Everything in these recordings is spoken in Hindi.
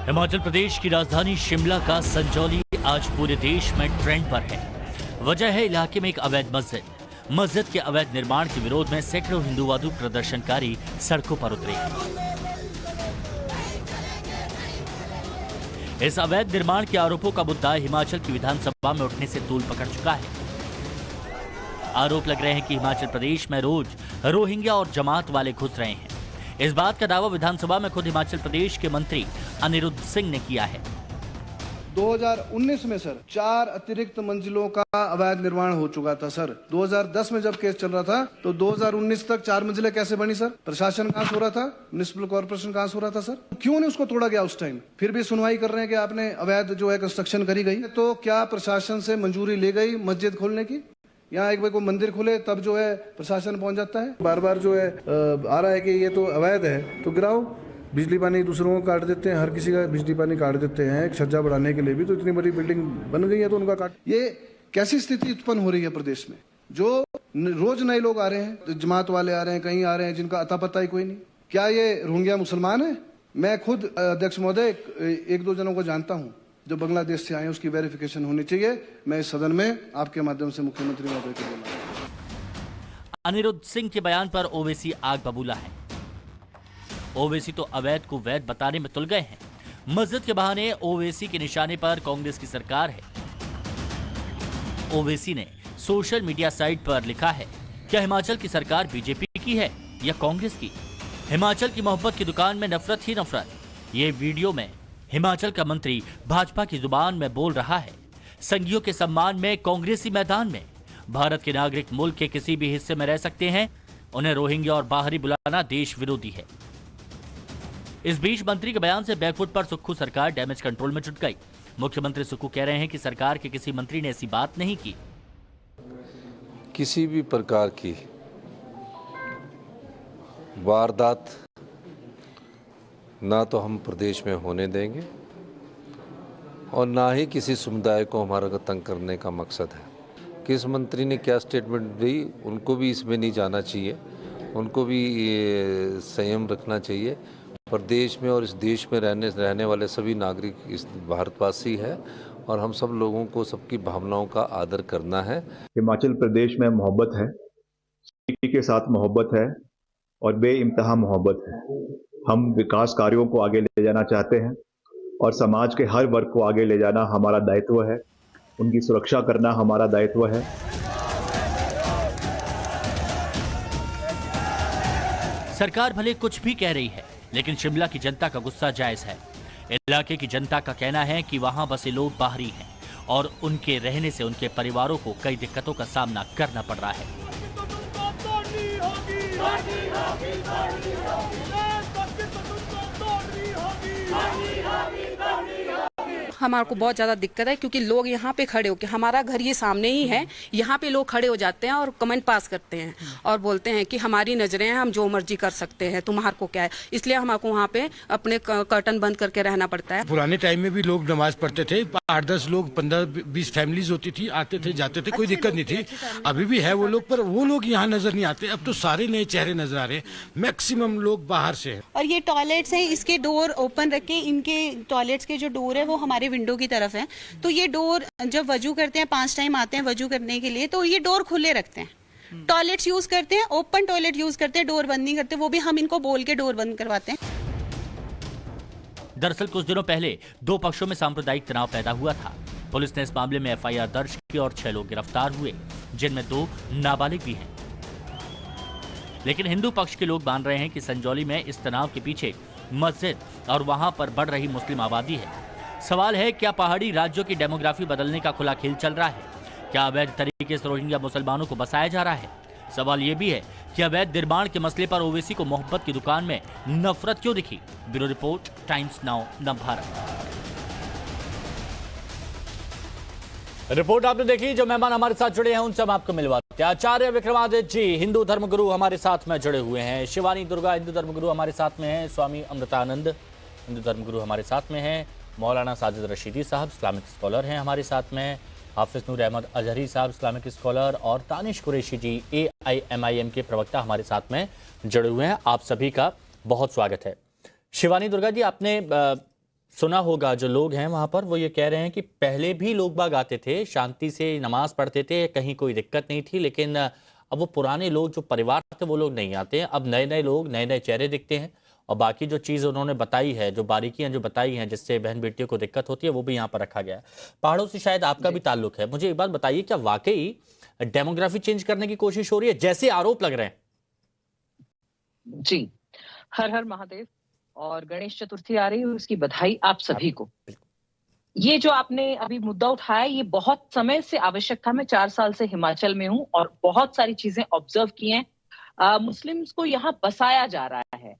हिमाचल प्रदेश की राजधानी शिमला का संजौली आज पूरे देश में ट्रेंड पर है। वजह है इलाके में एक अवैध मस्जिद के अवैध निर्माण के विरोध में सैकड़ों हिंदूवादी प्रदर्शनकारी सड़कों पर उतरे। इस अवैध निर्माण के आरोपों का मुद्दा हिमाचल की विधानसभा में उठने से तूल पकड़ चुका है। आरोप लग रहे हैं कि हिमाचल प्रदेश में रोज रोहिंग्या और जमात वाले घुस रहे हैं। इस बात का दावा विधानसभा में खुद हिमाचल प्रदेश के मंत्री अनिरुद्ध सिंह ने किया है। 2019 में सर 4 अतिरिक्त मंजिलों का अवैध निर्माण हो चुका था सर। 2010 में जब केस चल रहा था तो 2019 तक 4 मंजिलें कैसे बनी सर? प्रशासन कहां सो रहा था? म्युनिसिपल कॉर्पोरेशन कहां सो रहा था सर? क्यों नहीं उसको तोड़ा गया उस टाइम? फिर भी सुनवाई कर रहे हैं कि आपने अवैध जो है कंस्ट्रक्शन करी गई। तो क्या प्रशासन से मंजूरी ले गई मस्जिद खोलने की? यहाँ एक बार को मंदिर खुले तब जो है प्रशासन पहुंच जाता है। बार बार जो है आ रहा है कि ये तो अवैध है तो गिराओ। बिजली पानी दूसरों को काट देते हैं, हर किसी का बिजली पानी काट देते हैं एक छज्जा बढ़ाने के लिए भी। तो इतनी बड़ी बिल्डिंग बन गई है तो उनका काट। ये कैसी स्थिति उत्पन्न हो रही है प्रदेश में? जो रोज नए लोग आ रहे हैं, जमात वाले आ रहे हैं, कहीं आ रहे हैं जिनका अता पता ही कोई नहीं। क्या ये रोहिंग्या मुसलमान है? मैं खुद अध्यक्ष महोदय 1-2 जनों को जानता हूँ जो बांग्लादेश से आए, उसकी वेरिफिकेशन होनी चाहिए। मैं इस सदन में आपके माध्यम से मुख्यमंत्री महोदय को बोला। अनिरुद्ध सिंह के बयान पर ओवैसी आग बबूला है। ओवैसी तो अवैध को वैध बताने में तुल गए हैं। मस्जिद के बहाने ओवैसी के निशाने पर कांग्रेस की सरकार है। ओवैसी ने सोशल मीडिया साइट पर लिखा है, क्या हिमाचल की सरकार बीजेपी की है या कांग्रेस की? हिमाचल की मोहब्बत की दुकान में नफरत ही नफरत। ये वीडियो में हिमाचल का मंत्री भाजपा की जुबान में बोल रहा है। संघियों के सम्मान में कांग्रेसी मैदान में। भारत के नागरिक मुल्क के किसी भी हिस्से में रह सकते हैं, उन्हें रोहिंग्या और बाहरी बुलाना देश विरोधी है। इस बीच मंत्री के बयान से बैकफुट पर सुक्खू सरकार डैमेज कंट्रोल में जुट गई। मुख्यमंत्री सुक्खू कह रहे हैं कि सरकार के किसी मंत्री ने ऐसी बात नहीं की। किसी भी प्रकार की वारदात ना तो हम प्रदेश में होने देंगे और ना ही किसी समुदाय को हमारा तंग करने का मकसद है। किस मंत्री ने क्या स्टेटमेंट दी उनको भी इसमें नहीं जाना चाहिए, उनको भी संयम रखना चाहिए। प्रदेश में और इस देश में रहने वाले सभी नागरिक इस भारतवासी है और हम सब लोगों को सबकी भावनाओं का आदर करना है। हिमाचल प्रदेश में मोहब्बत है, सिटी के साथ मोहब्बत है और बेइंतहा मोहब्बत है। हम विकास कार्यों को आगे ले जाना चाहते हैं और समाज के हर वर्ग को आगे ले जाना हमारा दायित्व है। उनकी सुरक्षा करना हमारा दायित्व है। सरकार भले कुछ भी कह रही है, लेकिन शिमला की जनता का गुस्सा जायज है। इलाके की जनता का कहना है कि वहां बसे लोग बाहरी हैं और उनके रहने से उनके परिवारों को कई दिक्कतों का सामना करना पड़ रहा है। हमारे को बहुत ज़्यादा दिक्कत है क्योंकि लोग यहाँ पे खड़े होकर, हमारा घर ये सामने ही है, यहाँ पे लोग खड़े हो जाते हैं और कमेंट पास करते हैं और बोलते हैं कि हमारी नजरें हैं, हम जो मर्जी कर सकते हैं, तुम्हारे को क्या है। इसलिए हमारे को वहाँ पे अपने कर्टन बंद करके रहना पड़ता है। पुराने टाइम में भी लोग नमाज पढ़ते थे, 8-10 लोग, 15-20 फैमिलीज होती थी, आते थे जाते थे, कोई दिक्कत नहीं थी। अभी भी है वो लोग, पर वो लोग यहाँ नजर नहीं आते। अब तो सारे नए चेहरे नजर आ रहे हैं, मैक्सिमम लोग बाहर से हैं। और ये टॉयलेट्स हैं, इसके डोर ओपन रखे, इनके टॉयलेट्स के जो डोर है वो हमारे विंडो की तरफ है। तो ये डोर जब वजू करते हैं, 5 टाइम आते हैं वजू करने के लिए, तो ये डोर खुले रखते हैं। टॉयलेट्स यूज करते हैं, ओपन टॉयलेट यूज करते हैं, डोर बंद नहीं करते। वो भी हम इनको बोल के डोर बंद करवाते हैं। दरअसल कुछ दिनों पहले 2 पक्षों में सांप्रदायिक तनाव पैदा हुआ था। पुलिस ने इस मामले में एफआईआर दर्ज की और 6 लोग गिरफ्तार हुए, जिनमें 2 नाबालिग भी हैं। लेकिन हिंदू पक्ष के लोग मान रहे हैं कि संजौली में इस तनाव के पीछे मस्जिद और वहां पर बढ़ रही मुस्लिम आबादी है। सवाल है, क्या पहाड़ी राज्यों की डेमोग्राफी बदलने का खुला खेल चल रहा है? क्या अवैध तरीके से रोहिंग्या मुसलमानों को बसाया जा रहा है? सवाल यह भी है कि अवैध निर्माण के मसले पर ओवैसी को मोहब्बत की दुकान में नफरत क्यों दिखी? Bureau report, times now Navbharat. Report आपने देखी। जो मेहमान हमारे साथ जुड़े हैं उनसे हम आपको मिलवाते हैं। आचार्य विक्रमादित्य जी हिंदू धर्मगुरु हमारे साथ में जुड़े हुए हैं। शिवानी दुर्गा हिंदू धर्मगुरु हमारे साथ में हैं। स्वामी अमृतानंद हिंदू धर्मगुरु हमारे साथ में हैं। मौलाना साजिद रशीदी साहब इस्लामिक स्कॉलर हैं हमारे साथ में। हाफिज नूर अहमद अजहरी साहब इस्लामिक स्कॉलर और तानिश कुरैशी जी AIMIM के प्रवक्ता हमारे साथ में जुड़े हुए हैं। आप सभी का बहुत स्वागत है। शिवानी दुर्गा जी, आपने सुना होगा जो लोग हैं वहां पर, वो ये कह रहे हैं कि पहले भी लोग बाग आते थे, शांति से नमाज पढ़ते थे, कहीं कोई दिक्कत नहीं थी, लेकिन अब वो पुराने लोग जो परिवार थे वो लोग नहीं आते हैं। अब नए नए लोग, नए नए चेहरे दिखते हैं। और बाकी जो चीज़ उन्होंने बताई है, जो बारीकियां जो बताई हैं जिससे बहन बेटियों को दिक्कत होती है, वो भी यहाँ पर रखा गया है। पहाड़ों से शायद आपका भी ताल्लुक है, मुझे एक बात बताइए, क्या वाकई डेमोग्राफी चेंज करने की कोशिश हो रही है जैसे आरोप लग रहे हैं? जी, हर हर महादेव। और गणेश चतुर्थी आ रही है, उसकी बधाई आप सभी को। ये जो आपने अभी मुद्दा उठाया, ये बहुत समय से आवश्यक था। मैं 4 साल से हिमाचल में हूँ और बहुत सारी चीजें ऑब्जर्व की हैं। मुस्लिम्स को यहाँ बसाया जा रहा है।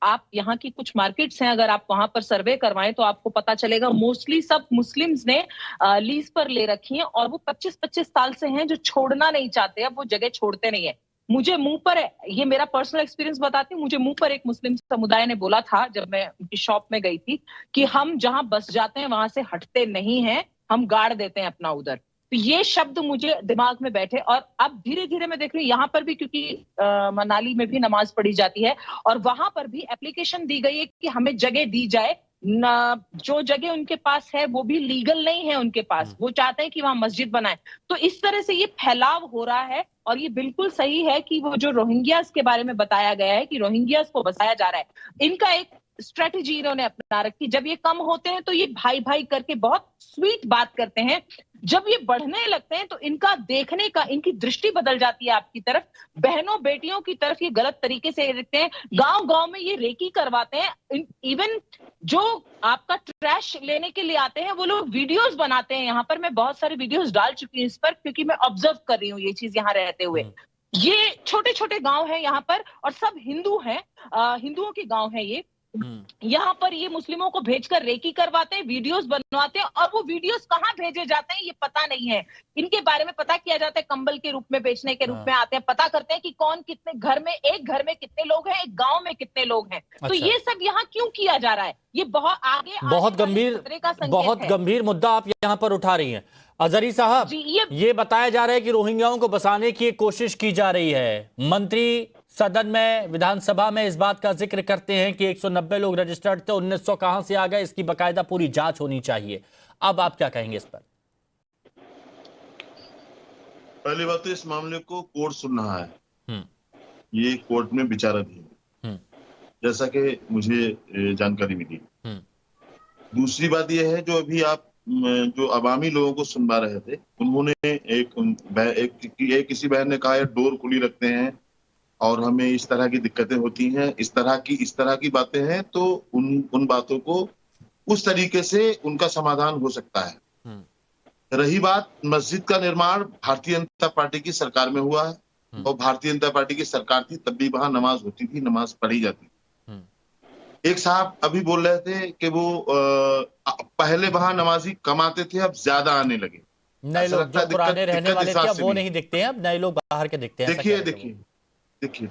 आप यहाँ की कुछ मार्केट्स हैं, अगर आप वहां पर सर्वे करवाएं तो आपको पता चलेगा मोस्टली सब मुस्लिम्स ने लीज पर ले रखी हैं और वो 25-25 साल से हैं जो छोड़ना नहीं चाहते। अब वो जगह छोड़ते नहीं है। मुझे मुंह पर, ये मेरा पर्सनल एक्सपीरियंस बताती हूँ, मुझे मुंह पर एक मुस्लिम समुदाय ने बोला था जब मैं उनकी शॉप में गई थी कि हम जहां बस जाते हैं वहां से हटते नहीं हैं, हम गाड़ देते हैं अपना उधर। तो ये शब्द मुझे दिमाग में बैठे और अब धीरे धीरे मैं देख रही हूँ यहाँ पर भी, क्योंकि मनाली में भी नमाज पढ़ी जाती है और वहां पर भी एप्लीकेशन दी गई है कि हमें जगह दी जाए। जो जगह उनके पास है वो भी लीगल नहीं है उनके पास, वो चाहते हैं कि वहां मस्जिद बनाए। तो इस तरह से ये फैलाव हो रहा है और ये बिल्कुल सही है कि वो जो रोहिंग्यास के बारे में बताया गया है कि रोहिंग्यास को बसाया जा रहा है, इनका एक स्ट्रेटेजी इन्होंने अपना रखी। जब ये कम होते हैं तो ये भाई भाई करके बहुत स्वीट बात करते हैं, जब ये बढ़ने लगते हैं तो इनका देखने का, इनकी दृष्टि बदल जाती है आपकी तरफ, बहनों बेटियों की तरफ ये गलत तरीके से देखते हैं। गांव गांव में ये रेकी करवाते हैं। इवन जो आपका ट्रैश लेने के लिए आते हैं वो लोग वीडियोस बनाते हैं। यहाँ पर मैं बहुत सारे वीडियोस डाल चुकी हूँ इस पर, क्योंकि मैं ऑब्जर्व कर रही हूँ ये चीज यहाँ रहते हुए। ये छोटे छोटे गांव हैं यहाँ पर और सब हिंदू हैं, हिंदुओं के गांव है ये। यहाँ पर ये मुस्लिमों को भेजकर रेकी करवाते हैं, वीडियोस बनवाते हैं और वो वीडियोस कहाँ भेजे जाते हैं ये पता नहीं है। इनके बारे में पता किया जाता है, कंबल के रूप में बेचने के रूप में आते हैं, पता करते हैं कि कौन कितने घर में, एक घर में कितने लोग हैं, एक गांव में कितने लोग हैं। तो ये सब यहाँ क्यों किया जा रहा है? ये बहुत आगे बहुत गंभीर मुद्दा आप यहाँ पर उठा रही हैं अजहरी साहब। ये बताया जा रहा है कि रोहिंग्याओं को बसाने की कोशिश की जा रही है। मंत्री सदन में, विधानसभा में इस बात का जिक्र करते हैं कि 190 लोग रजिस्टर्ड थे, 1900 कहां से आ गए, इसकी बकायदा पूरी जांच होनी चाहिए। अब आप क्या कहेंगे इस पर? पहली बात तो इस मामले को कोर्ट सुन रहा है, ये कोर्ट में विचाराधीन है, जैसा कि मुझे जानकारी मिली। दूसरी बात यह है, जो अभी आप जो अवामी लोगों को सुनवा रहे थे, उन्होंने किसी बहन ने कहा डोर खुली रखते हैं और हमें इस तरह की दिक्कतें होती हैं, इस तरह की बातें हैं, तो उन बातों को उस तरीके से उनका समाधान हो सकता है। रही बात मस्जिद का निर्माण, भारतीय जनता पार्टी की सरकार में हुआ है और भारतीय जनता पार्टी की सरकार थी तब भी वहां नमाज होती थी, नमाज पढ़ी जाती थी। एक साहब अभी बोल रहे थे कि वो पहले वहां नमाजी कम आते थे, अब ज्यादा आने लगे। नए लोग जो पुराने रहने वाले थे वो नहीं दिखते हैं, अब नए लोग बाहर के दिखते हैं। देखिए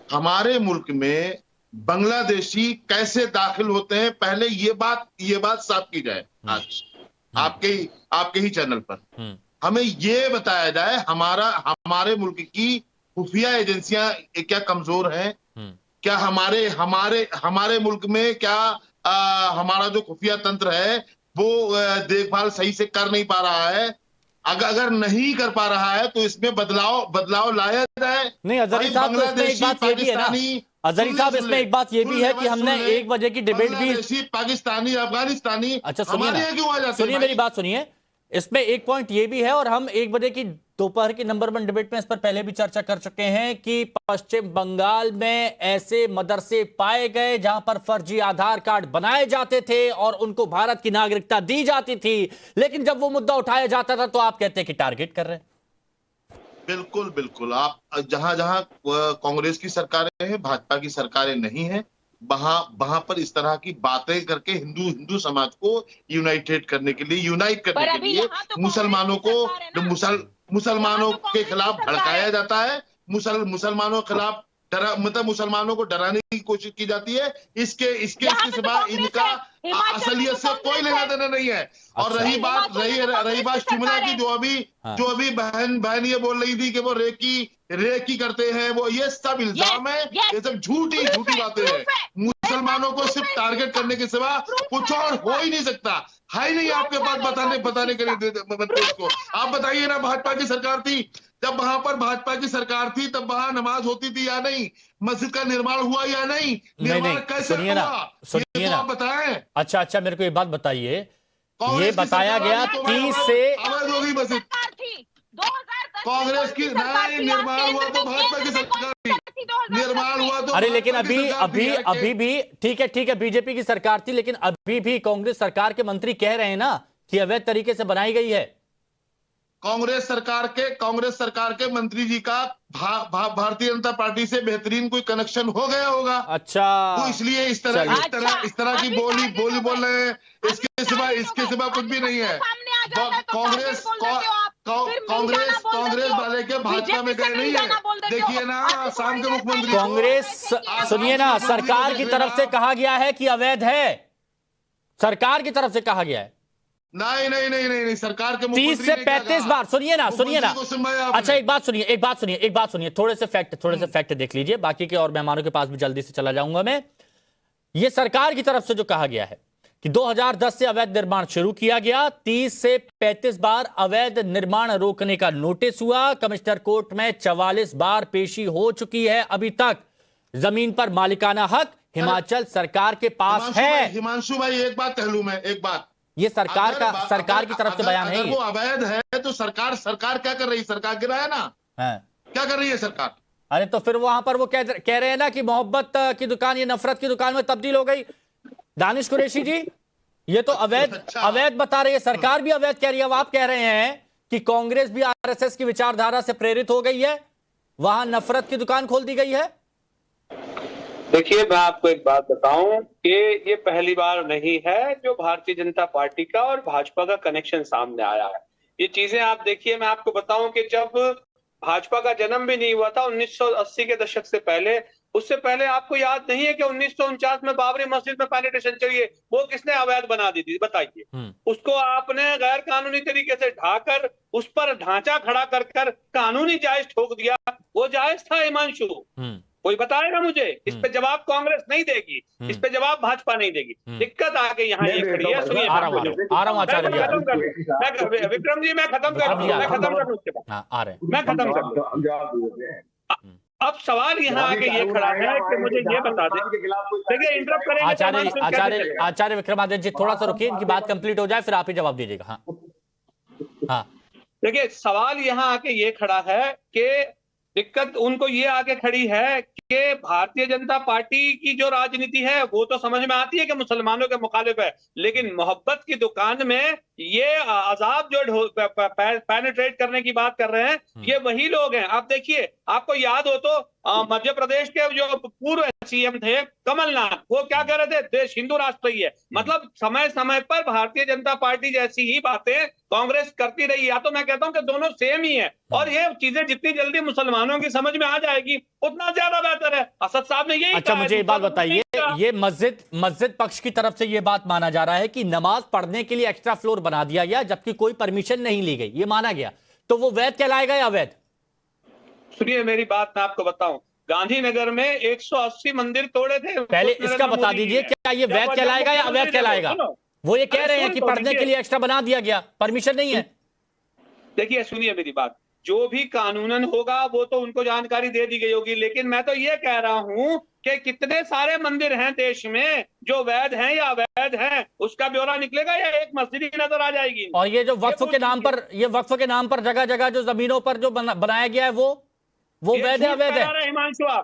हमारे मुल्क में बांग्लादेशी कैसे दाखिल होते हैं, पहले ये बात साफ की जाए आज आपके ही चैनल पर। हमें ये बताया जाए हमारे मुल्क की खुफिया एजेंसियां क्या कमजोर हैं? क्या हमारे मुल्क में क्या हमारा जो खुफिया तंत्र है वो देखभाल सही से कर नहीं पा रहा है? अगर नहीं कर पा रहा है तो इसमें बदलाव लाया जाए। नहीं अजहरी साहब, तो इसमें एक बात ये भी है ना अजहरी साहब, इसमें एक बात ये भी है कि हमने 1 बजे की डिबेट भी, पाकिस्तानी, अफगानिस्तानी, अच्छा सुनिए मेरी बात सुनिए, इसमें एक पॉइंट ये भी है और हम 1 बजे की दोपहर की नंबर 1 डिबेट में इस पर पहले भी चर्चा कर चुके हैं कि पश्चिम बंगाल में ऐसे मदरसे पाए गए जहां पर फर्जी आधार कार्ड बनाए जाते थे और उनको भारत की नागरिकता दी जाती थी, लेकिन जब वो मुद्दा उठाया जाता था तो आप कहते हैं कि टारगेट कर रहे हैं। बिल्कुल आप जहां कांग्रेस की सरकारें हैं, भाजपा की सरकारें नहीं है, वहां पर इस तरह की बातें करके हिंदू समाज को यूनाइट करने के लिए मुसलमानों को मुसलमानों के खिलाफ भड़काया जाता है, मुसलमानों के खिलाफ मुसलमानों को डराने की कोशिश की जाती है। इसके सिवा इनका असलियत से कोई लेना देना नहीं है। और रही बात शिमला की, जो अभी बहन ये बोल रही थी कि वो रेकी करते हैं, वो ये सब इल्जाम है, ये सब झूठी बातें हैं। मुसलमानों को सिर्फ टारगेट करने के सिवा कुछ और हो ही नहीं सकता। है ही नहीं आपके पास बताने के लिए मंत्री को। आप बताइए ना, भाजपा की सरकार थी, जब वहां पर भाजपा की सरकार थी तब वहां नमाज होती थी या नहीं, मस्जिद का निर्माण हुआ या नहीं, निर्माण कैसे सुनिए हुआ, सुनिए ये तो ना, आप बताएं। अच्छा मेरे को ये बात बताइए, ये कांग्रेस की बताया सरकार गया आई तो 30 से अवैध होगी मस्जिद। कांग्रेस की नहीं, निर्माण हुआ तो भाजपा की सरकार थी, निर्माण हुआ तो अरे लेकिन भाजपा की सरकार थी। अभी भी ठीक है बीजेपी की सरकार थी, लेकिन अभी भी कांग्रेस सरकार के मंत्री कह रहे हैं ना कि अवैध तरीके से बनाई गई है। कांग्रेस सरकार के मंत्री जी का भारतीय जनता पार्टी से बेहतरीन कोई कनेक्शन हो गया होगा। अच्छा, तो इसलिए इस तरह की बोली बोल रहे हैं। इसके सिवा कुछ भी नहीं है। कांग्रेस वाले के भाजपा में गए नहीं है। देखिए ना, आसाम के मुख्यमंत्री कांग्रेस, सुनिए ना, सरकार की तरफ से कहा गया है कि अवैध है, सरकार की तरफ से कहा गया है। नहीं, सरकार के 30 से 35 बार, सुनिए ना। अच्छा एक बात सुनिए, थोड़े से फैक्ट देख लीजिए, बाकी के और मेहमानों के पास भी जल्दी से चला जाऊंगा मैं। ये सरकार की तरफ से जो कहा गया है कि 2010 से अवैध निर्माण शुरू किया गया, 30 से 35 बार अवैध निर्माण रोकने का नोटिस हुआ, कमिश्नर कोर्ट में 44 बार पेशी हो चुकी है, अभी तक जमीन पर मालिकाना हक हिमाचल सरकार के पास है। हिमांशु भाई, एक बात कह लूं मैं, एक बात, ये सरकार की तरफ से बयान है। वो अवैध है तो सरकार क्या कर रही है? सरकार गिरा है ना, क्या कर रही है सरकार? अरे तो फिर वहां पर वो कह रहे हैं ना कि मोहब्बत की दुकान ये नफरत की दुकान में तब्दील हो गई। दानिश कुरैशी जी, ये तो अवैध बता रही है, सरकार भी अवैध कह रही है। अब आप कह रहे हैं कि कांग्रेस भी आरएसएस की विचारधारा से प्रेरित हो गई है, वहां नफरत की दुकान खोल दी गई है। देखिए, मैं आपको एक बात बताऊं कि ये पहली बार नहीं है जो भारतीय जनता पार्टी का और भाजपा का कनेक्शन सामने आया है। ये चीजें आप देखिए, मैं आपको बताऊं कि जब भाजपा का जन्म भी नहीं हुआ था 1980 के दशक से पहले, उससे पहले आपको याद नहीं है कि 1949 में बाबरी मस्जिद में पेनिट्रेशन चाहिए, वो किसने अवैध बना दी थी बताइए। उसको आपने गैर कानूनी तरीके से ढाकर उस पर ढांचा खड़ा कर कानूनी जायज ठोक दिया। वो जायज था हिमांशु? कोई बताएगा मुझे? इस पे जवाब कांग्रेस नहीं देगी, इस पे जवाब भाजपा नहीं देगी। दिक्कत आगे यहाँ ये खड़ी है। सुनिए, आ रहा हूँ आचार्य जी, विक्रम जी, मैं खत्म करूँ उसके बाद मैं खत्म करूँ। अब सवाल यहाँ आगे ये खड़ा है कि मुझे ये बता दें, देखिए इंटरप्ट करेंगे आचार्य विक्रमादित्य जी, थोड़ा सा रुकिए, इनकी बात कंप्लीट हो जाए फिर आप ही जवाब दीजिएगा। हाँ, देखिए सवाल यहाँ आके ये खड़ा है कि दिक्कत उनको ये आगे खड़ी है कि भारतीय जनता पार्टी की जो राजनीति है वो तो समझ में आती है कि मुसलमानों के मुखालिफ है, लेकिन मोहब्बत की दुकान में ये अजाब जो पेनिट्रेट करने की बात कर रहे हैं, ये वही लोग हैं। आप देखिए, आपको याद हो तो मध्य प्रदेश के जो पूर्व सीएम थे कमलनाथ, वो क्या कह रहे थे? देश हिंदू राष्ट्र ही है। मतलब समय समय पर भारतीय जनता पार्टी जैसी ही बातें कांग्रेस करती रही। या तो मैं कहता हूं कि दोनों सेम ही है, और ये चीजें जितनी जल्दी मुसलमानों की समझ में आ जाएगी उतना ज्यादा बेहतर है। असद साहब ने यही अच्छा, मुझे ये बात बताइए, ये मस्जिद पक्ष की तरफ से ये बात माना जा रहा है कि नमाज पढ़ने के लिए एक्स्ट्रा फ्लोर बना दिया गया जबकि कोई परमिशन नहीं ली गई, ये माना गया, तो वो वैध कहलाएगा या अवैध? सुनिए मेरी बात, मैं आपको बताऊं, गांधीनगर में 180 मंदिर तोड़े थे। पहले इसका बता दीजिए, क्या ये वैध कहलाएगा या अवैध कहलाएगा? वो ये कह रहे हैं कि पढ़ने के लिए एक्स्ट्रा बना दिया गया, परमिशन नहीं है। देखिए सुनिए मेरी बात, जो भी कानूनन होगा वो तो उनको जानकारी दे दी गई होगी, लेकिन मैं तो ये कह रहा हूं कि कितने सारे मंदिर हैं देश में जो वैध हैं या अवैध हैं, उसका ब्यौरा निकलेगा या एक मस्जिद ही नजर आ जाएगी? और ये जो वक्फ के नाम पर जगह जगह जो जमीनों पर जो बनाया गया है वो वैध है अवैध है?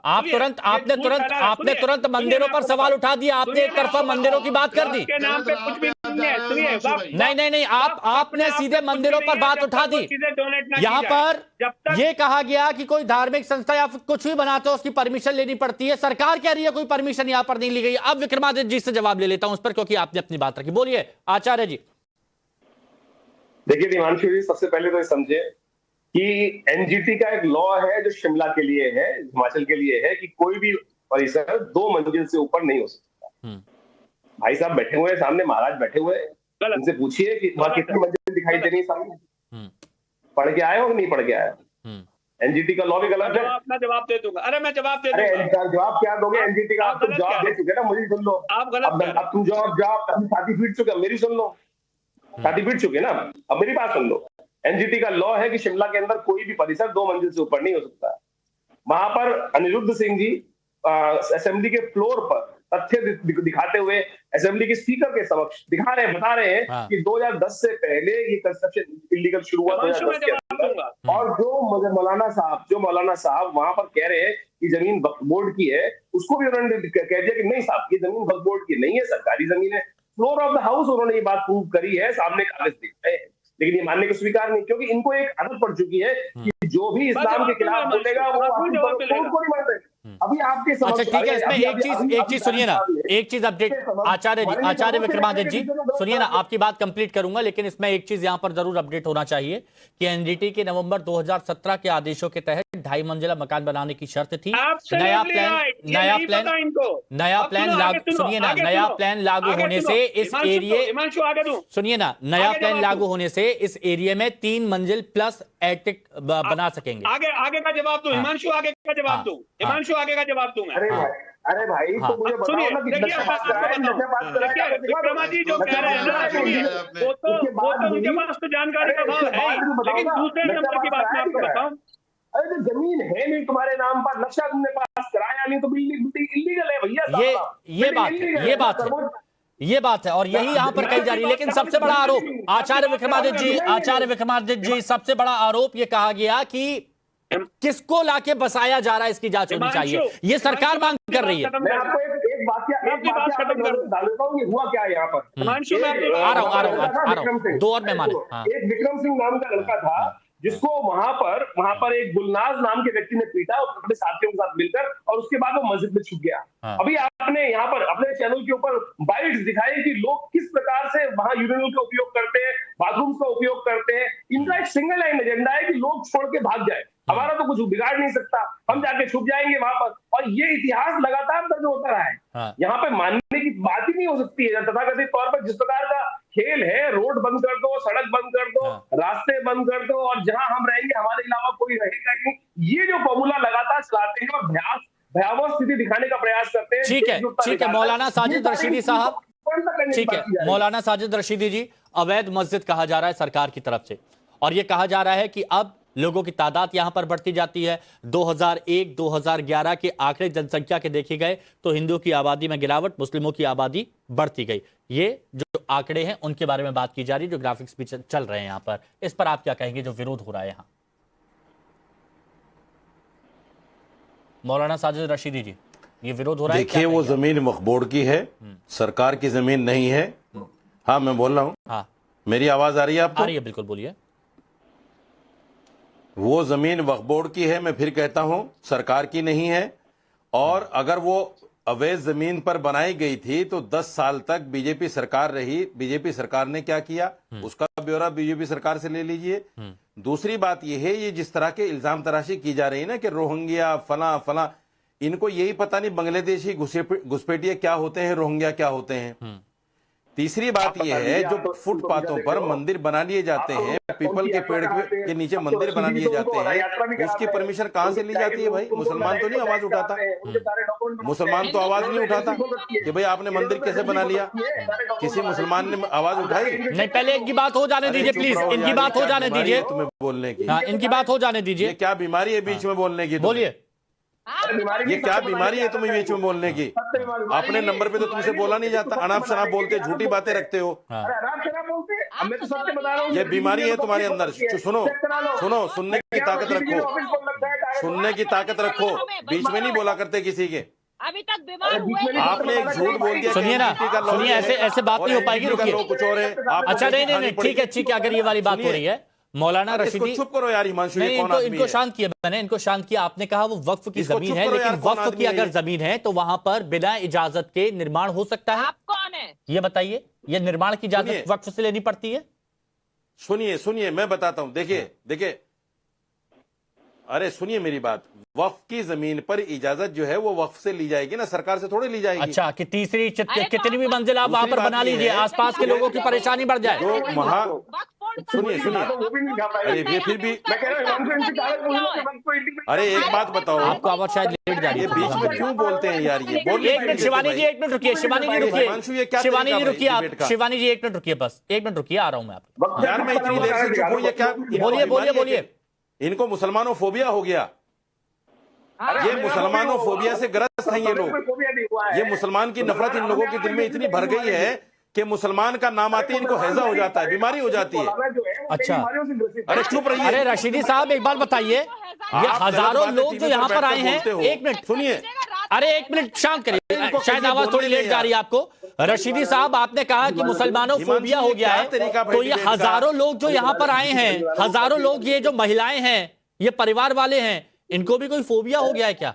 आपने तुरंत मंदिरों पर सवाल उठा दिया, आपने एक तरफा मंदिरों की बात कर दी। के नाम पे कुछ भी नहीं, आपने सीधे मंदिरों पर बात उठा दी। यहाँ पर ये कहा गया कि कोई धार्मिक संस्था या कुछ भी बनाते हो उसकी परमिशन लेनी पड़ती है, सरकार कह रही है कोई परमिशन यहाँ पर नहीं ली गई। अब विक्रमादित्य जी से जवाब ले लेता हूं उस पर, क्योंकि आपने अपनी बात रखी। बोलिए आचार्य जी। देखिए हिमांशु जी, सबसे पहले तो समझे कि एनजीटी का एक लॉ है जो शिमला के लिए है, हिमाचल के लिए है, कि कोई भी परिसर 2 मंजिल से ऊपर नहीं हो सकता। भाई साहब बैठे हुए हैं सामने, महाराज बैठे हुए हैं, उनसे पूछिए कि वहां कितनी मंजिल दिखाई दे रही है सामने। पढ़ के आए हो कि नहीं पढ़ के आए? एनजीटी का लॉ भी गलत है। मैं जवाब दे दूंगा। अरे मैं जवाब दे अरे दूंगा। जवाब क्या दोगे? एनजीटी का आप तुम जवाब दे चुके ना, मुझे सुन लो। आप गलत अब तुम जवाब अभी छाती पीट चुके, मेरी सुन लो। छाती पीट चुके ना, अब मेरी बात सुन लो। एनजीटी का लॉ है कि शिमला के अंदर कोई भी परिसर 2 मंजिल से ऊपर नहीं हो सकता। वहां पर अनिरुद्ध सिंह जी असेंबली के फ्लोर पर तथ्य दिखाते हुए असेंबली के स्पीकर के समक्ष बता रहे हैं कि 2010 से पहले ये कंस्ट्रक्शन इलीगल शुरू हुआ 2010 के अंदर। और जो मौलाना साहब वहां पर कह रहे हैं कि जमीन वक्फ बोर्ड की है, उसको भी उन्होंने कह दिया कि नहीं साहब, ये जमीन वक्फ बोर्ड की नहीं है, सरकारी जमीन है। फ्लोर ऑफ द हाउस उन्होंने ये बात प्रूव करी है, सामने कागज दिख रहे हैं, लेकिन ये मानने को स्वीकार नहीं, क्योंकि इनको एक आदत पड़ चुकी है कि जो भी इस्लाम के खिलाफ बोलेगा वो कोर्ट को नहीं मानते। अभी आपके अच्छा ठीक है, इसमें एक चीज सुनिए ना, एक चीज अपडेट आचार्य विक्रमादित्य जी सुनिए ना, आपकी बात कंप्लीट करूंगा, लेकिन इसमें एक चीज यहां पर जरूर अपडेट होना चाहिए कि एनजीटी के नवंबर 2017 के आदेशों के तहत 2.5 मंजिला मकान बनाने की शर्त थी। नया प्लान लागू सुनिए ना, नया प्लान लागू होने से इस एरिया सुनिए ना, नया प्लान लागू होने से इस एरिया में 3 मंजिल प्लस एटिक बना सकेंगे। आगे का जवाब दो हिमांशु, आगे का जवाब दो हिमांशु, आगे का जवाब दूंगा। अरे भाई तो मुझे बताओ ना कि विक्रमा जी जो कह रहे हैं ना, वो तो उनके पास तो जानकारी का अभाव है, लेकिन दूसरे नंबर की बात मैं आपको बताऊं। अरे तो जमीन है नहीं तुम्हारे नाम पर, नक्शा तुमने पास कराया नहीं तो बिल्डिंग इलीगल है भैया। ये बात है और यही यहां पर कही जा रही है। लेकिन सबसे बड़ा आरोप आचार्य विक्रमादित्य जी सबसे बड़ा आरोप ये कहा गया कि किसको लाके बसाया जा रहा है, इसकी जांच होनी चाहिए, ये सरकार मांग कर रही है। मैं आपको एक वाक्य डाल देता हूँ, ये हुआ क्या है यहाँ पर। आ रहा हूँ 2 और मेहमान हैं। एक विक्रम सिंह नाम का लड़का था जिसको वहां पर एक गुलनाज नाम के व्यक्ति ने पीटा अपने साथियों के साथ मिलकर, और उसके बाद वो मस्जिद में छुप गया। अभी आपने यहाँ पर अपने चैनल के ऊपर बाइट्स दिखाई कि लोग किस प्रकार से वहां यूरिनल का उपयोग करते हैं, बाथरूम का उपयोग करते हैं। इनका एक सिंगल लाइन एजेंडा है कि लोग छोड़ के भाग जाए, हमारा तो कुछ बिगाड़ नहीं सकता, हम जाके छुप जाएंगे वहां पर। और ये इतिहास लगातार दर्ज होता रहा है। यहाँ पे मानने की बात ही नहीं हो सकती है। तथाकथित तौर पर जिस प्रकार का खेल है, रोड बंद कर दो, सड़क बंद कर दो, रास्ते बंद कर दो, और जहां हम रहेंगे हमारे अलावा कोई रहेगा नहीं, ये जो फॉर्मूला लगातार चलाते हैं और भयावह स्थिति दिखाने का प्रयास करते हैं। ठीक है मौलाना साजिद रशीदी साहब, ठीक है मौलाना साजिद रशीदी जी, अवैध मस्जिद कहा जा रहा है सरकार की तरफ से, और यह कहा जा रहा है कि अब लोगों की तादाद यहां पर बढ़ती जाती है। 2001-2011 के आंकड़े जनसंख्या के देखे गए तो हिंदुओं की आबादी में गिरावट, मुस्लिमों की आबादी बढ़ती गई। ये जो आंकड़े हैं उनके बारे में बात की जा रही है, जो ग्राफिक्स भी चल रहे हैं यहां पर, इस पर आप क्या कहेंगे जो विरोध हो रहा है यहां? मौलाना साजिद रशीदी जी, ये विरोध हो रहा है। देखिए वो जमीन वक्फ बोर्ड की है, सरकार की जमीन नहीं है। हाँ मैं बोल रहा हूँ, हाँ मेरी आवाज आ रही है आपको? आ रही है, बिल्कुल बोलिए। वो जमीन वक्फ बोर्ड की है, मैं फिर कहता हूं सरकार की नहीं है। और अगर वो अवैध जमीन पर बनाई गई थी तो 10 साल तक बीजेपी सरकार रही। बीजेपी सरकार ने क्या किया उसका ब्यौरा बीजेपी सरकार से ले लीजिए। दूसरी बात यह है, ये जिस तरह के इल्जाम तराशी की जा रही है ना कि रोहिंग्या फला फला, इनको यही पता नहीं बांग्लादेशी घुसपैठिए क्या होते हैं, रोहिंग्या क्या होते हैं। तीसरी बात यह है, जो फुटपाथों पर मंदिर बना लिए जाते हैं, पीपल के पेड़ के नीचे मंदिर बना लिए जाते हैं, उसकी परमिशन कहां से ली जाती है भाई? मुसलमान तो नहीं आवाज उठाता, मुसलमान तो आवाज नहीं उठाता कि भाई आपने मंदिर कैसे बना लिया। किसी मुसलमान ने आवाज उठाई? नहीं, पहले इनकी बात हो जाने दीजिए प्लीज, इनकी बात हो जाने दीजिए, तुम्हें बोलने की। इनकी बात हो जाने दीजिए। क्या बीमारी है बीच में बोलने की? बोलिए, ये क्या बीमारी है तुम्हें बीच में बोलने की? अपने नंबर पे तो तुमसे बोला नहीं जाता, अनाप शनाप बोलते, झूठी बातें रखते हो। ये बीमारी है तुम्हारे अंदर। सुनो सुनो, सुनने की ताकत रखो, सुनने की ताकत रखो, बीच में नहीं बोला करते किसी के। अभी तक बीमार हुए आपने एक झूठ बोल दिया। सुनिए ना, सुनिए, ऐसे बात नहीं हो पाएगी, रुकिए। कुछ और है। अच्छा नहीं, ठीक है, अगर ये वाली बात हो रही है मौलाना रशीदी, चुप करो यार हिमांशु। इनको शांत किया मैंने, इनको शांत किया। आपने कहा वो वक्फ की जमीन है, लेकिन वक्फ की अगर जमीन है तो वहां पर बिना इजाजत के निर्माण हो सकता है? आप कौन है ये बताइए, ये निर्माण की इजाजत वक्फ से लेनी पड़ती है? सुनिए मैं बताता हूं। देखिए अरे सुनिए मेरी बात, वक्फ की जमीन पर इजाजत जो है वो वक्फ से ली जाएगी ना, सरकार से थोड़ी ली जाएगी। अच्छा, कि तीसरी कितनी भी मंजिल आप वहां पर बना लीजिए, आसपास के लोगों की परेशानी बढ़ जाए। तो सुनिए सुनिए, तो वो भी नहीं दिखा पाएगा। अरे ये फिर भी मैं कह रहा हूँ हिमांशु एमसी चाणक्य बोलने के वक्त को इंटीमेट। अरे एक बात बताओ, आपको आवाज शायद लेट जा रही ये है। बीच में क्यों बोलते हैं यार? ये बोल एक मिनट शिवानी जी, एक मिनट रुकिए, शिवानी जी हिमांशु, ये रुकिए, क्या शिवानी जी तरीका रुकिए, है आप डिबेट का? शिवानी जी एक मिनट रुकिए, बस एक मिनट रुकिए, आ रहा हूं मैं आप। यार मैं इतनी देर से चुप हूं, ये क्या बोलिए बोलिए बोलिए। इनको मुसलमानों फोबिया हो गया। ये मुसलमानों फोबिया से ग्रस्त हैं ये लोग। ये मुसलमान की नफरत इन लोगों के दिल में इतनी भर गई है कि मुसलमान का नाम आते ही इनको हैजा हो जाता है, बीमारी हो जाती है। अच्छा, अरे चुप रहिए। अरे रशीदी साहब एक बात बताइए, ये हजारों लोग जो यहाँ पर आए हैं, एक मिनट सुनिए, अरे एक मिनट शांत करिए, शायद आवाज थोड़ी लेट जा रही है आपको। रशीदी साहब आपने कहा कि मुसलमानों फोबिया हो गया है, तो ये हजारों लोग जो यहाँ पर आए हैं, हजारों लोग, ये जो महिलाएं हैं, ये परिवार वाले हैं, इनको भी कोई फोबिया हो गया है क्या?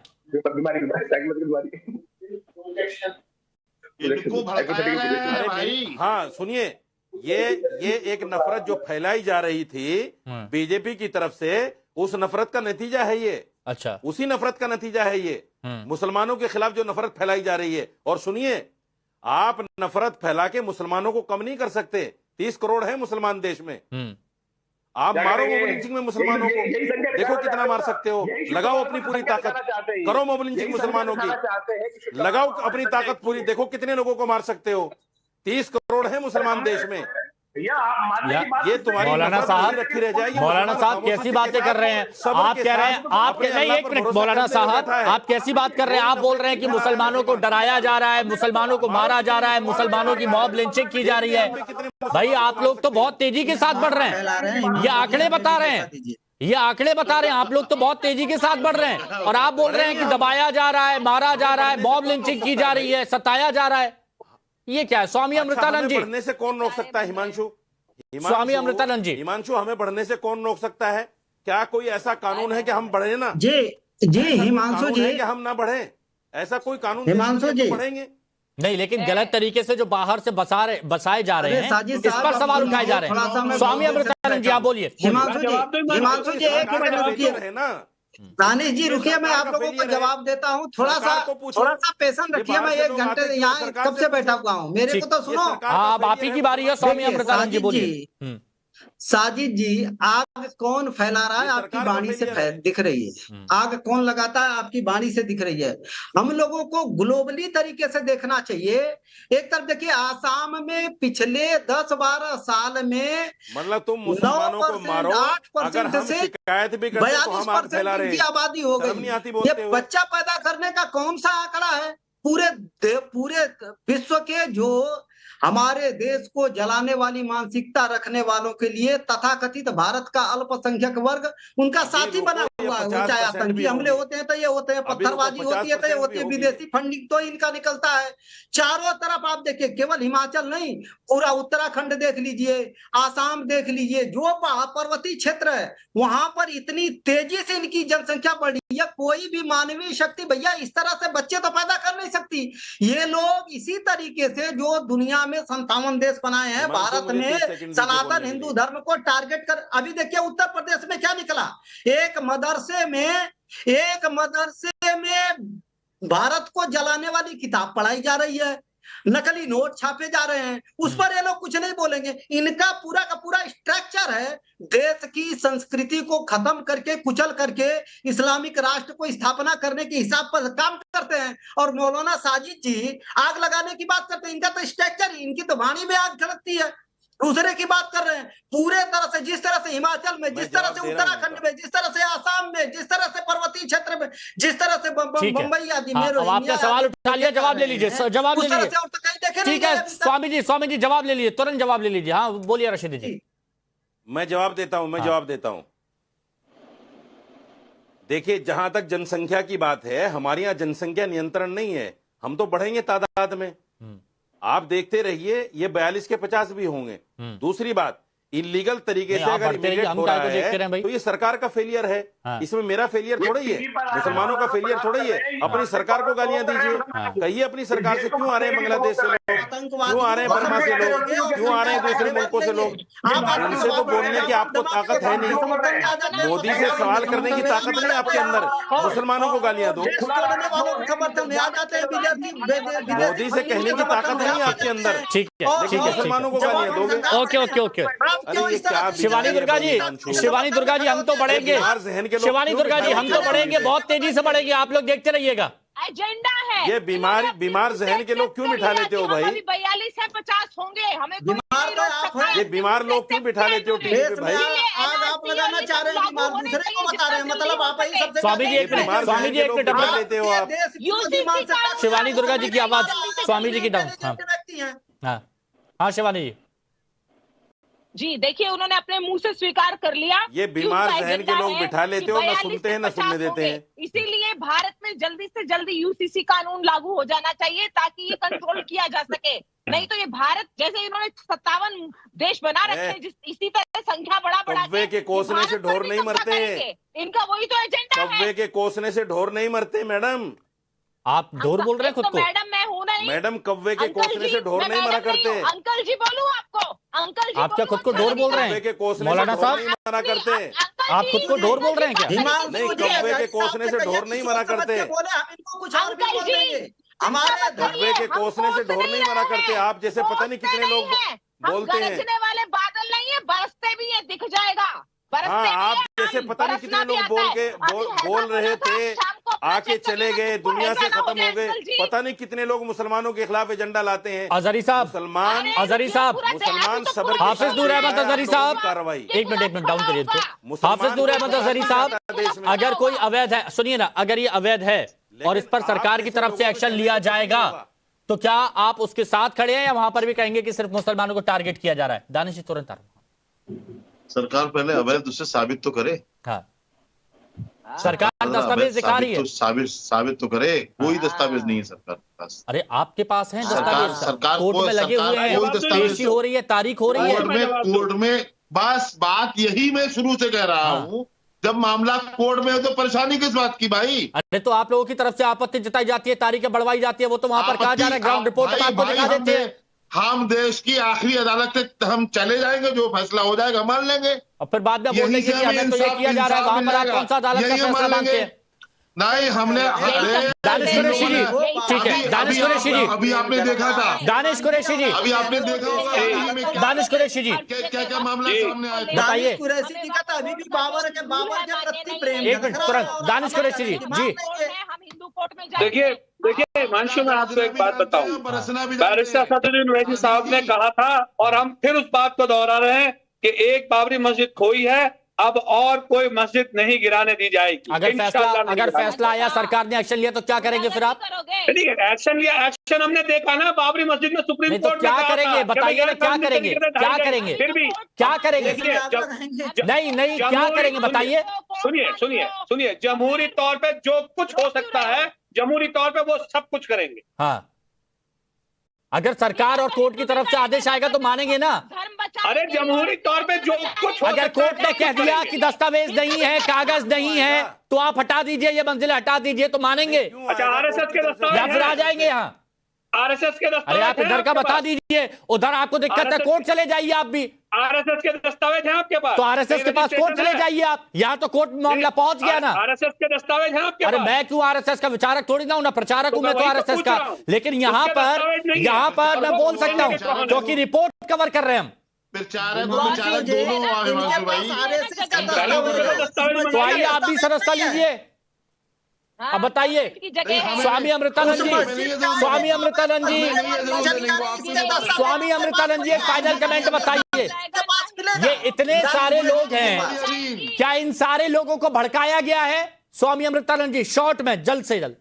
इनको भड़काया है भाई। हाँ सुनिए, ये एक नफरत जो फैलाई जा रही थी बीजेपी की तरफ से, उस नफरत का नतीजा है ये। अच्छा, उसी नफरत का नतीजा है ये, मुसलमानों के खिलाफ जो नफरत फैलाई जा रही है। और सुनिए, आप नफरत फैला के मुसलमानों को कम नहीं कर सकते। 30 करोड़ है मुसलमान देश में, आप मारो मोबलिंचिंग में मुसलमानों को, देखो कितना मार सकते हो। लगाओ अपनी पूरी ताकत, करो मोबलिंचिंग मुसलमानों की, लगाओ अपनी ताकत पूरी, देखो कितने लोगों को मार सकते हो। 30 करोड़ है मुसलमान देश में। ये तुम्हारी मौलाना साहब, रखी रह जाएगी। मौलाना साहब कैसी बातें कर रहे हैं आप? कह रहे हैं आप, नहीं एक मिनट मौलाना साहब, आप कैसी बात कर रहे हैं? आप बोल रहे हैं कि मुसलमानों को डराया जा रहा है, मुसलमानों को मारा जा रहा है, मुसलमानों की मॉब लिंचिंग की जा रही है। भाई आप लोग तो बहुत तेजी के साथ बढ़ रहे हैं, ये आंकड़े बता रहे हैं, ये आंकड़े बता रहे हैं। आप लोग तो बहुत तेजी के साथ बढ़ रहे हैं और आप बोल रहे हैं कि दबाया जा रहा है, मारा जा रहा है, मॉब लिंचिंग की जा रही है, सताया जा रहा है। ये क्या है? स्वामी अमृतानंद जी, बढ़ने से कौन रोक सकता है? हिमांशु, स्वामी अमृतानंद जी, हिमांशु, हमें बढ़ने से कौन रोक सकता है? क्या कोई ऐसा कानून है कि हम बढ़े ना? जी हिमांशु जी, कि हम ना बढ़े, ऐसा कोई कानून हिमांशु जी बढ़ेंगे नहीं, लेकिन गलत तरीके से जो बाहर से बसाए जा रहे हैं, इस पर सवाल उठाए जा रहे हैं। स्वामी अमृतानंद जी आप बोलिए। हिमांशु जी एक मिनट रुकिए है ना, दानिश जी रुकिए, मैं आप लोगों को जवाब देता हूँ। थोड़ा सा पेशेंस रखिए। मैं 1 घंटे यहाँ कब से बैठा हुआ हूँ, मेरे को तो सुनो। अब आप ही की बारी है, स्वामी अमृतानंद जी बोलिए। साजिद जी, आग कौन फैला रहा है? आपकी वाणी से दिख रही है। आग कौन लगाता है? आपकी वाणी से दिख रही है। हम लोगों को ग्लोबली तरीके से देखना चाहिए। एक तरफ देखिए, आसाम में पिछले 10-12 साल में मतलब तुम मुसलमानों को मारो, अगर हम शिकायत भी करते हैं तो हम आग फैला रहे हैं। की आबादी हो गई। ये बच्चा पैदा करने का कौन सा आंकड़ा है? पूरे विश्व के जो हमारे देश को जलाने वाली मानसिकता रखने वालों के लिए तथाकथित भारत का अल्पसंख्यक वर्ग उनका साथी बना हुआ है। वो चाहे आतंकी हमले होते हैं तो ये होते हैं, पत्थरबाजी होती है तो ये होती है, विदेशी फंडिंग तो इनका निकलता है। चारों तरफ आप देखिए, केवल हिमाचल नहीं, पूरा उत्तराखंड देख लीजिए, आसाम देख लीजिए, जो पर्वतीय क्षेत्र है वहां पर इतनी तेजी से इनकी जनसंख्या बढ़ी है। कोई भी मानवीय शक्ति भैया इस तरह से बच्चे तो पैदा कर नहीं सकती। ये लोग इसी तरीके से जो दुनिया में 57 देश बनाए हैं, भारत में सनातन हिंदू धर्म को टारगेट कर। अभी देखिए उत्तर प्रदेश में क्या निकला, एक मदरसे में भारत को जलाने वाली किताब पढ़ाई जा रही है, नकली नोट छापे जा रहे हैं, उस पर ये लोग कुछ नहीं बोलेंगे। इनका पूरा का पूरा स्ट्रक्चर है देश की संस्कृति को खत्म करके, कुचल करके इस्लामिक राष्ट्र को स्थापना करने के हिसाब पर काम करते हैं। और मौलाना साजिद जी आग लगाने की बात करते हैं, इनका तो स्ट्रक्चर, इनकी तो वाणी में आग झलकती है। दूसरे की बात कर रहे हैं, पूरे तरह से, जिस तरह से हिमाचल में, जिस तरह से उत्तराखंड में, जिस तरह से आसाम में, जिस तरह से पर्वतीय क्षेत्र में, जिस तरह से मुंबई आदि में। आपने सवाल उठा लिया, जवाब ले लीजिए, जवाब ले लीजिए। ठीक है स्वामी जी जवाब ले लीजिए, तुरंत जवाब ले लीजिए। हाँ बोलिए रशीदी जी। मैं जवाब देता हूं, देखिए, जहां तक जनसंख्या की बात है, हमारे यहाँ जनसंख्या नियंत्रण नहीं है, हम तो बढ़ेंगे तादाद में। आप देखते रहिए, ये 42 के 50 भी होंगे। दूसरी बात, इलीगल तरीके से अगर इमिग्रेट हो रहा है तो ये सरकार का फेलियर है। इसमें मेरा फेलियर थोड़ा ही है, मुसलमानों का फेलियर थोड़ा ही है। अपनी सरकार को गालियां दीजिए, कहिए अपनी सरकार से क्यों आ रहे हैं बांग्लादेश से लोग, क्यों आ रहे हैं बर्मा से लोग, क्यों आ रहे हैं दूसरे मुल्कों से लोग। उनसे तो बोलने की आपको ताकत है नहीं, मोदी से सवाल करने की ताकत नहीं आपके अंदर। मुसलमानों को गालियां दो, मोदी से कहने की ताकत नहीं आपके अंदर, ठीक है, मुसलमानों को गालियां दोगे। ओके क्यों इस तरह से शिवानी दुर्गा जी, शिवानी दुर्गा जी, हम तो बढ़ेंगे, शिवानी दुर्गा जी, हम तो बढ़ेंगे, बहुत तेजी से बढ़ेंगे, आप लोग देखते रहिएगा। एजेंडा है ये बीमार जहन के लोग क्यों बिठा लेते हो भाई? 42 है, 50 होंगे, हमें कोई बीमार नहीं तो रोक आप सकता। हैं। ये बीमार लोग क्यों बिठा लेते हो टीवी पे देश में भाई? आग आप लगाना चाह रहे हैं, बीमार दूसरे को बता रहे हैं, मतलब आप ही सबसे स्वामी जी एक मिनट, स्वामी जी एक मिनट, बिठा लेते हो आप। शिवानी दुर्गा जी की आवाज स्वामी जी की डाउन। हाँ व्यक्ति हैं। हाँ हाँ शिवानी जी, जी देखिए, उन्होंने अपने मुंह से स्वीकार कर लिया। ये बीमार जहन के लोग बिठा लेते हो, ना सुनते हैं ना सुनने देते हैं। इसीलिए भारत में जल्दी से जल्दी यूसीसी कानून लागू हो जाना चाहिए ताकि ये कंट्रोल किया जा सके। नहीं तो ये भारत जैसे इन्होंने 57 देश बना रखे हैं, इसी तरह संख्या बढ़ा कौवे के कोसने से ढोर नहीं मरते हैं। इनका वही तो एजेंडा है। कौवे के कोसने से ढोर नहीं मरते मैडम। आप ढोर बोल रहे हैं खुद को? मैडम मैं हूं नहीं। मैडम कौवे के कोसने से ढोर नहीं मरा करते। अंकल जी बोलूं आपको? अंकल जी आप क्या खुद को ढोर बोल रहे हैं? मौलाना साहब मरा करते। आप खुद को ढोर बोल रहे हैं क्या? नहीं, कौवे के कोसने से ढोर नहीं मरा करते। हमारे कौवे के कोसने से ढोर नहीं मरा करते। आप जैसे पता नहीं कितने लोग बोलते हैं। गरजने वाले बादल नहीं है, बरसते भी है, दिख जाएगा। हाँ, आप जैसे पता नहीं कितने लोग बोल रहे थे, आके चले गए, दुनिया से खत्म हो गए। पता नहीं कितने लोग मुसलमानों के खिलाफ एजेंडा लाते हैं। अजहरी साहब, मुसलमान सब्र हाफिज नूर अहमद अजहरी साहब, कार्रवाई। एक मिनट डाउन करिए इनको। हाफिज नूर अहमद अजहरी साहब, अगर कोई अवैध है, सुनिए ना, अगर ये अवैध है और इस पर सरकार की तरफ से एक्शन लिया जाएगा तो क्या आप उसके साथ खड़े हैं या वहां पर भी कहेंगे कि सिर्फ मुसलमानों को टारगेट किया जा रहा है? दानिश जी तुरंत सरकार पहले अवैध उसे साबित तो करे। हाँ, सरकार दस्तावेज दिखा रही है, साबित तो करे। कोई दस्तावेज नहीं है सरकार के पास। अरे आपके पास है दस्तावेज, सरकार कोर्ट में लगे हुए हैं, पेशी हो रही है, तारीख हो रही है कोर्ट में। बस बात यही मैं शुरू से कह रहा हूँ, जब मामला कोर्ट में है तो परेशानी किस बात की भाई? अरे तो आप लोगों की तरफ से आपत्ति जताई जाती है, तारीखें बढ़वाई जाती है, वो तो वहां पर कहा जा रहा है, ग्राउंड रिपोर्ट में आपको दिखा देते हैं। हम देश की आखिरी अदालत तक हम चले जाएंगे, जो फैसला हो जाएगा मान लेंगे, और फिर बाद में बोलेंगे कि हमें तो ये किया जा रहा है, वहां पर आप कौन सा अदालत का फैसला मानते हैं? नहीं, हमने दानिश कुरैशी जी, ठीक है, दानिश कुरैशी जी, अभी आपने देखा था, दानिश कुरैशी जी, अभी आपने देखा होगा, दानिश कुरैशी जी, क्या मामला सामने आया? बताइए। कुरैशी जी का तो अभी भी बाबर के प्रति प्रेम। एक मिनट तुरंत, दानिश कुरैशी जी, जी हम हिंदू कोर्ट में देखिए हिमांशु, मैं आपको एक बात बताऊं। बैरिस्टर असदुद्दीन ओवैसी साहब ने कहा था और हम फिर उस बात को दोहरा रहे हैं कि एक बाबरी मस्जिद खोई है, अब और कोई मस्जिद नहीं गिराने दी जाएगी। अगर फैसला आया, सरकार ने एक्शन लिया तो क्या करेंगे फिर आप? ठीक है, एक्शन लिया, एक्शन हमने देखा ना बाबरी मस्जिद में, सुप्रीम तो कोर्ट क्या में करेंगे? बताइए ना, क्या करेंगे? क्या करेंगे? फिर भी क्या करेंगे? नहीं, क्या करेंगे बताइए? सुनिए, जमहूरी तौर पे जो कुछ हो सकता है, जमहूरी तौर पे वो सब कुछ करेंगे। हाँ, अगर सरकार और कोर्ट की तरफ से आदेश आएगा तो मानेंगे ना? अरे जमहूरी तौर पे जो कुछ, अगर कोर्ट ने कह दिया कि दस्तावेज नहीं है, कागज नहीं है, तो आप हटा दीजिए, ये मंजिल हटा दीजिए, तो मानेंगे? अच्छा, आरएसएस के दस्तावेज या फिर आ जाएंगे यहाँ? आरएसएस के दस्तावेज? अरे आप इधर का बता दीजिए, उधर आपको दिक्कत है, कोर्ट चले जाइए आप भी। आरएसएस के दस्तावेज हैं आपके पास? तो आरएसएस के पास कोर्ट चले जाइए आप, यहाँ तो कोर्ट मामला पहुंच गया ना। आरएसएस के दस्तावेज हैं आपके पास? अरे मैं क्यों आरएसएस का विचारक थोड़ी ना हूं, ना प्रचारक हूं मैं तो आरएसएस का, लेकिन यहाँ पर मैं बोल सकता हूँ क्योंकि रिपोर्ट कवर कर रहे हैं हम। तो आइए आप भी सदस्यता लीजिए। अब बताइए, स्वामी अमृतानंद जी, स्वामी अमृतानंद जी, स्वामी अमृतानंद जी, एक फाइनल कमेंट बताइए। ये इतने सारे लोग हैं, क्या इन सारे लोगों को भड़काया गया है? स्वामी अमृतानंद जी, शॉर्ट में, जल्द से जल्द।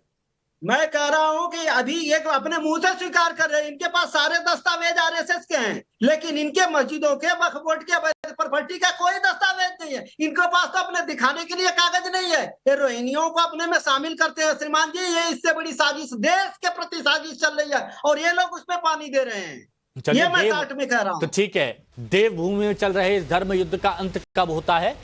मैं कह रहा हूं कि अभी ये अपने मुंह से स्वीकार कर रहे हैं, इनके पास सारे दस्तावेज आरएसएस के हैं, लेकिन इनके मस्जिदों के, वक्फ बोर्ड के प्रॉपर्टी का कोई दस्तावेज नहीं है। इनके पास तो अपने दिखाने के लिए कागज नहीं है। ये रोहिंग्याओं को अपने में शामिल करते हैं श्रीमान जी, ये इससे बड़ी साजिश, देश के प्रति साजिश चल रही है और ये लोग उसमें पानी दे रहे हैं। ये मैं काट में कह रहा हूँ। तो ठीक है, देवभूमि में चल रहे इस धर्म युद्ध का अंत कब होता है